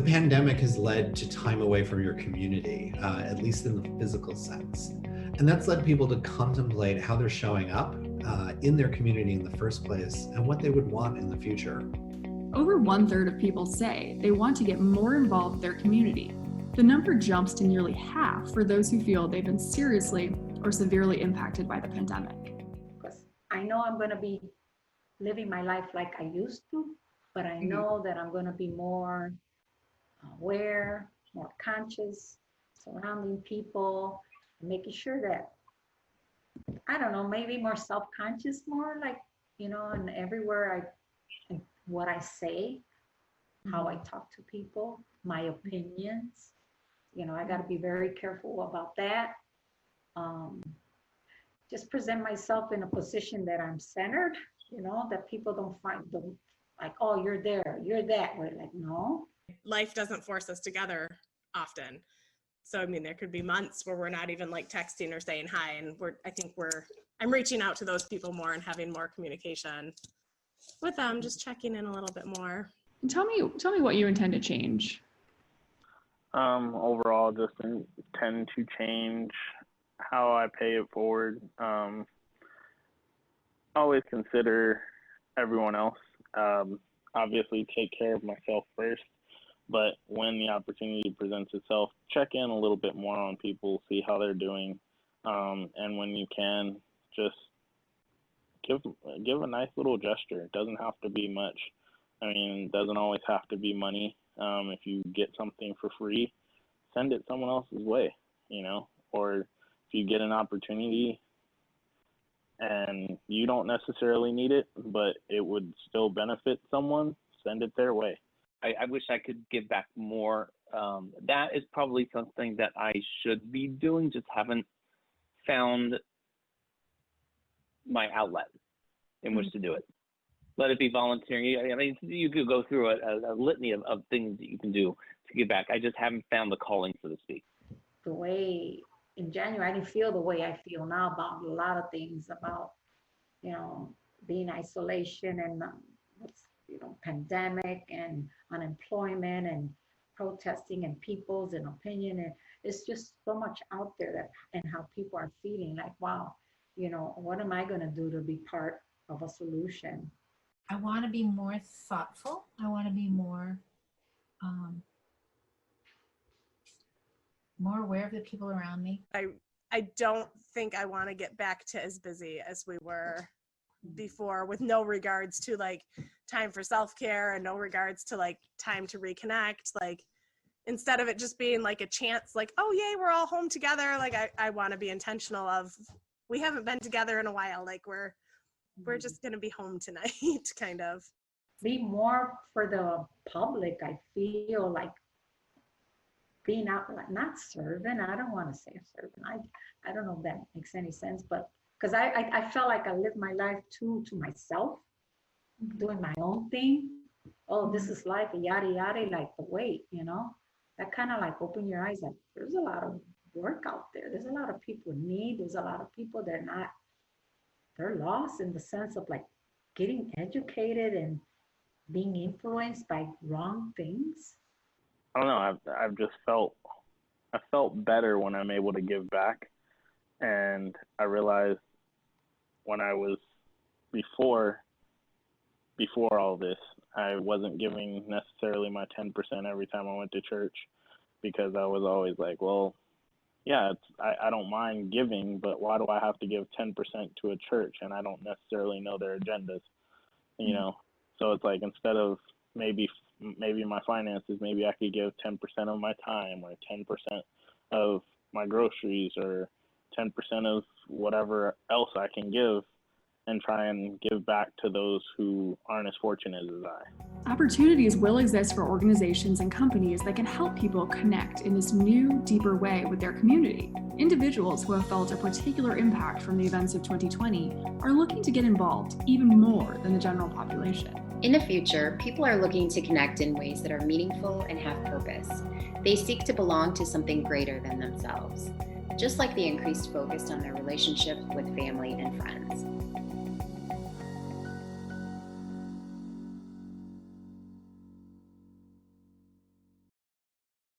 The pandemic has led to time away from your community, at least in the physical sense. And that's led people to contemplate how they're showing up in their community in the first place and what they would want in the future. Over 1/3 of people say they want to get more involved with their community. The number jumps to nearly half for those who feel they've been seriously or severely impacted by the pandemic. Because I know I'm going to be living my life like I used to, but I know that I'm going to be more aware, more conscious, surrounding people, making sure that, I don't know, maybe more self-conscious, more like, and everywhere what I say, how I talk to people, my opinions, I got to be very careful about that. Just present myself in a position that I'm centered, that people don't find them like, oh, you're there, you're that. We're like, no. Life doesn't force us together often. So, I mean, there could be months where we're not even like texting or saying hi. And I'm reaching out to those people more and having more communication with them, just checking in a little bit more. And tell me what you intend to change. Overall, just intend to change how I pay it forward. Always consider everyone else. Obviously take care of myself first, but when the opportunity presents itself, check in a little bit more on people, see how they're doing. And when you can, just give a nice little gesture. It doesn't have to be much. I mean, it doesn't always have to be money. If you get something for free, send it someone else's way, or if you get an opportunity and you don't necessarily need it, but it would still benefit someone, send it their way. I wish I could give back more. That is probably something that I should be doing, just haven't found my outlet in which to do it. Let it be volunteering. I mean, you could go through a litany of things that you can do to give back. I just haven't found the calling, so to speak. The way in January, I didn't feel the way I feel now about a lot of things, about, being isolation and pandemic and unemployment and protesting and people's and opinion. And it's just so much out there and how people are feeling like, wow, what am I going to do to be part of a solution? I want to be more thoughtful. I want to be more aware of the people around me. I don't think I want to get back to as busy as we were before, with no regards to like time for self-care and no regards to like time to reconnect. Like, instead of it just being like a chance, like, oh yay, we're all home together. Like I want to be intentional of, we haven't been together in a while. Like we're just going to be home tonight, kind of. Be more for the public. I feel like being out, like not serving. I don't want to say serving. I don't know if that makes any sense, but because I felt like I lived my life to myself, doing my own thing. Oh, this is life, yada, yada, like the wait, that kind of like open your eyes. Like there's a lot of work out there. There's a lot of people in need. There's a lot of people that they're lost in the sense of like getting educated and being influenced by wrong things. I don't know. I've just I felt better when I'm able to give back, and I realized when I was before all this, I wasn't giving necessarily my 10% every time I went to church, because I was always like, well, yeah, I don't mind giving, but why do I have to give 10% to a church and I don't necessarily know their agendas, So it's like, instead of maybe my finances, maybe I could give 10% of my time, or 10% of my groceries, or 10% of whatever else I can give, and try and give back to those who aren't as fortunate as I. Opportunities will exist for organizations and companies that can help people connect in this new, deeper way with their community. Individuals who have felt a particular impact from the events of 2020 are looking to get involved even more than the general population. In the future, people are looking to connect in ways that are meaningful and have purpose. They seek to belong to something greater than themselves, just like the increased focus on their relationship with family and friends.